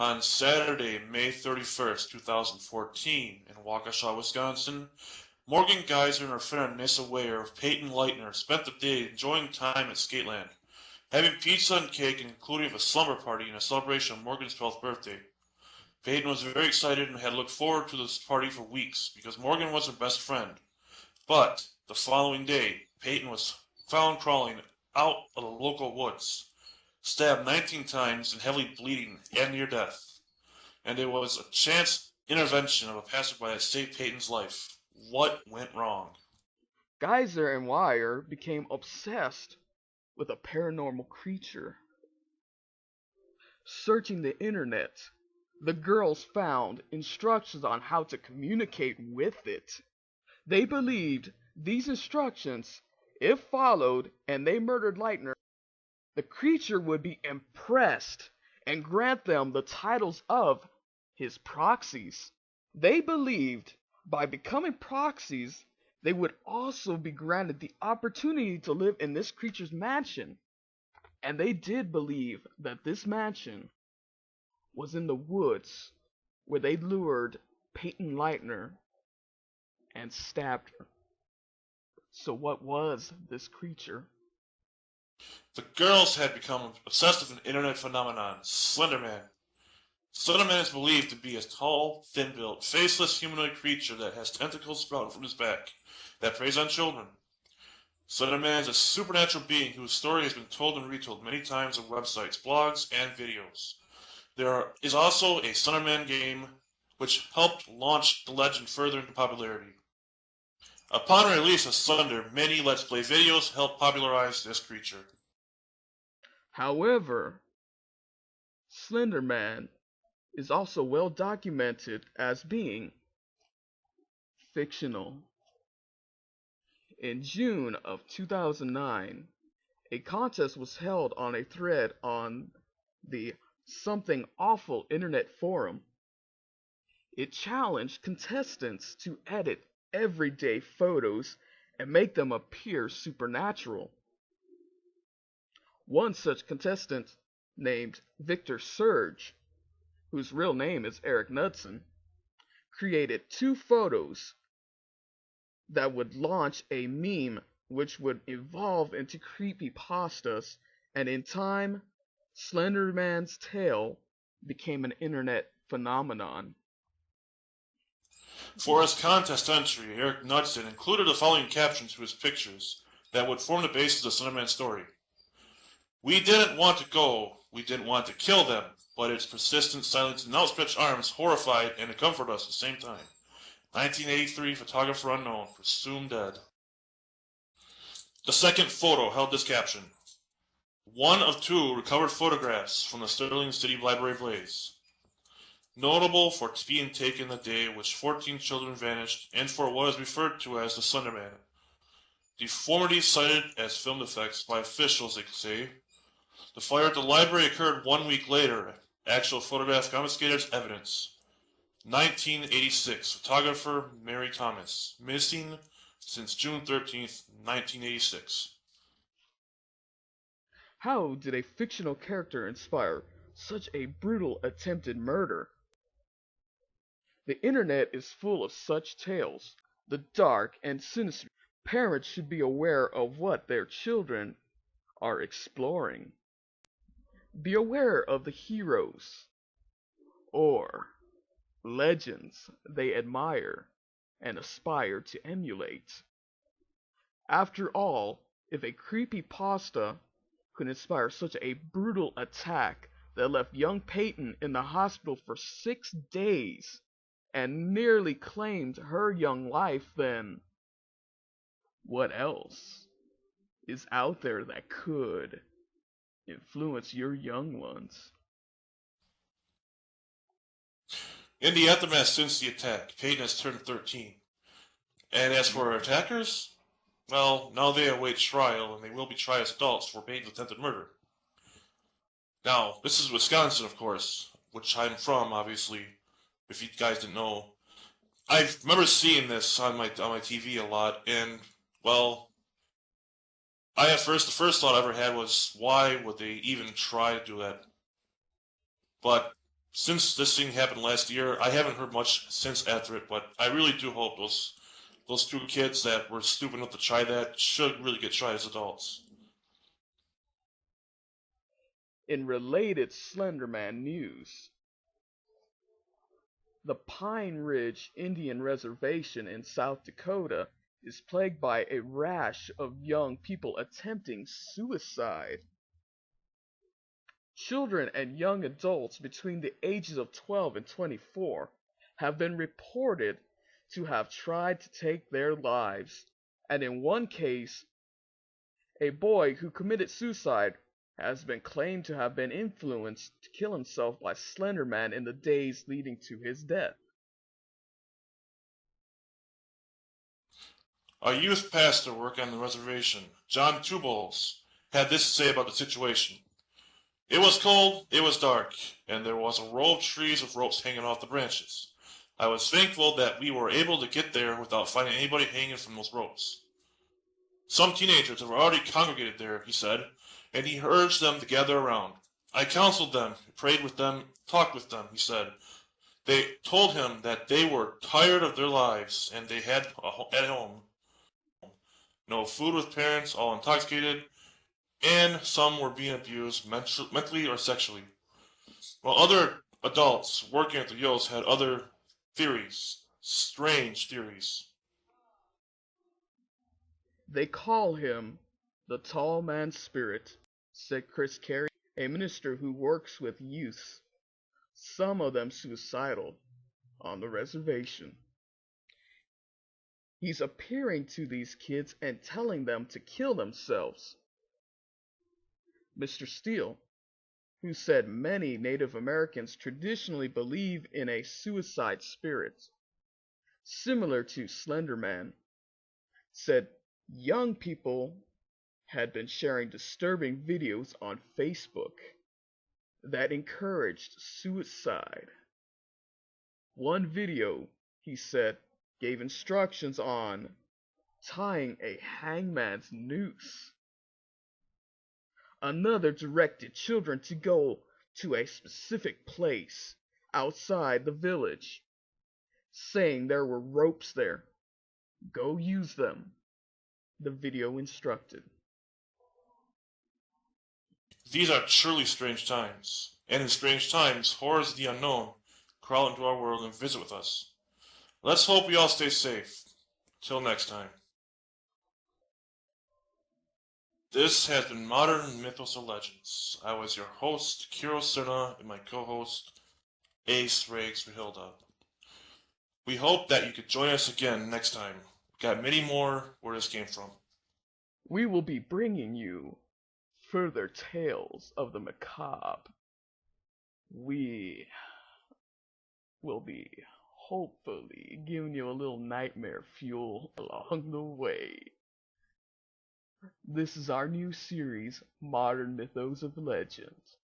On Saturday, May 31st, 2014, in Waukesha, Wisconsin, Morgan Geyser and her friend Nessa Ware of Peyton Leitner spent the day enjoying time at Skateland, having pizza and cake and including a slumber party in a celebration of Morgan's 12th birthday. Peyton was very excited and had looked forward to this party for weeks because Morgan was her best friend. But the following day, Peyton was found crawling out of the local woods, stabbed 19 times and heavily bleeding and near death. And it was a chance intervention of a passerby that saved Peyton's life. What went wrong? Geyser and Wire became obsessed with a paranormal creature. Searching the internet, the girls found instructions on how to communicate with it. They believed these instructions, if followed and they murdered Leitner, the creature would be impressed and grant them the titles of his proxies. They believed by becoming proxies, they would also be granted the opportunity to live in this creature's mansion. And they did believe that this mansion was in the woods where they lured Peyton Leitner and stabbed her. So what was this creature? The girls had become obsessed with an internet phenomenon, Slenderman. Slenderman is believed to be a tall, thin-built, faceless humanoid creature that has tentacles sprouting from his back that preys on children. Slenderman is a supernatural being whose story has been told and retold many times on websites, blogs, and videos. There is also a Slenderman game which helped launch the legend further into popularity. Upon release of Slender, many Let's Play videos helped popularize this creature. However, Slenderman is also well documented as being fictional. In June of 2009, a contest was held on a thread on the Something Awful internet forum. It challenged contestants to edit everyday photos and make them appear supernatural. One such contestant, named Victor Surge, whose real name is Eric Knudsen, created 2 photos that would launch a meme which would evolve into creepypastas, and in time, Slenderman's tale became an internet phenomenon. For his contest entry, Eric Knudsen included the following caption to his pictures that would form the basis of Slenderman's story. "We didn't want to go, we didn't want to kill them, but its persistent silence and outstretched arms horrified and comforted us at the same time. 1983, photographer unknown, presumed dead." The second photo held this caption: "One of 2 recovered photographs from the Sterling City Library blaze. Notable for being taken the day in which 14 children vanished and for what is referred to as the Slenderman. Deformities cited as filmed effects by officials, they say. The fire at the library occurred 1 week later. Actual photograph confiscated as evidence. 1986, photographer Mary Thomas, missing since June 13th, 1986. How did a fictional character inspire such a brutal attempted murder? The internet is full of such tales, the dark and sinister. Parents should be aware of what their children are exploring. Be aware of the heroes or legends they admire and aspire to emulate. After all, if a creepypasta could inspire such a brutal attack that left young Peyton in the hospital for 6 days and nearly claimed her young life, then what else is out there that could influence your young ones? In the aftermath since the attack, Peyton has turned 13. And as for her attackers, well, now they await trial, and they will be tried as adults for Peyton's attempted murder. Now, this is Wisconsin, of course, which I'm from, obviously, if you guys didn't know. I remember seeing this on my TV a lot, and, well, the first thought I ever had was, why would they even try to do that? But Since this thing happened last year, I haven't heard much since after it, but I really do hope those two kids that were stupid enough to try that should really get tried as adults. In related Slenderman news, the Pine Ridge Indian Reservation in South Dakota is plagued by a rash of young people attempting suicide. Children and young adults between the ages of 12 and 24 have been reported to have tried to take their lives, and in one case, a boy who committed suicide has been claimed to have been influenced to kill himself by Slenderman in the days leading to his death. A youth pastor working on the reservation, John Tubles, had this to say about the situation. It was cold, it was dark, and there was a row of trees with ropes hanging off the branches. I was thankful that we were able to get there without finding anybody hanging from those ropes. Some teenagers were already congregated there, he said, and he urged them to gather around. I counseled them, prayed with them, talked with them, he said. They told him that they were tired of their lives and they had at home no food with parents, all intoxicated, and some were being abused mentally or sexually. While other adults working at the Yos had other theories, strange theories. They call him the Tall Man Spirit, said Chris Carey, a minister who works with youths, some of them suicidal, on the reservation. He's appearing to these kids and telling them to kill themselves. Mr. Steele, who said many Native Americans traditionally believe in a suicide spirit, similar to Slenderman, said young people had been sharing disturbing videos on Facebook that encouraged suicide. One video, he said, gave instructions on tying a hangman's noose. Another directed children to go to a specific place outside the village, saying there were ropes there. Go use them, the video instructed. These are truly strange times, and in strange times, horrors of the unknown crawl into our world and visit with us. Let's hope we all stay safe. Till next time. This has been Modern Mythos or Legends. I was your host, Kiro Serna, and my co-host, Ace Riggs Hilda. We hope that you could join us again next time. We've got many more where this came from. We will be bringing you further tales of the macabre. We will be hopefully giving you a little nightmare fuel along the way. This is our new series, Modern Mythos of Legends.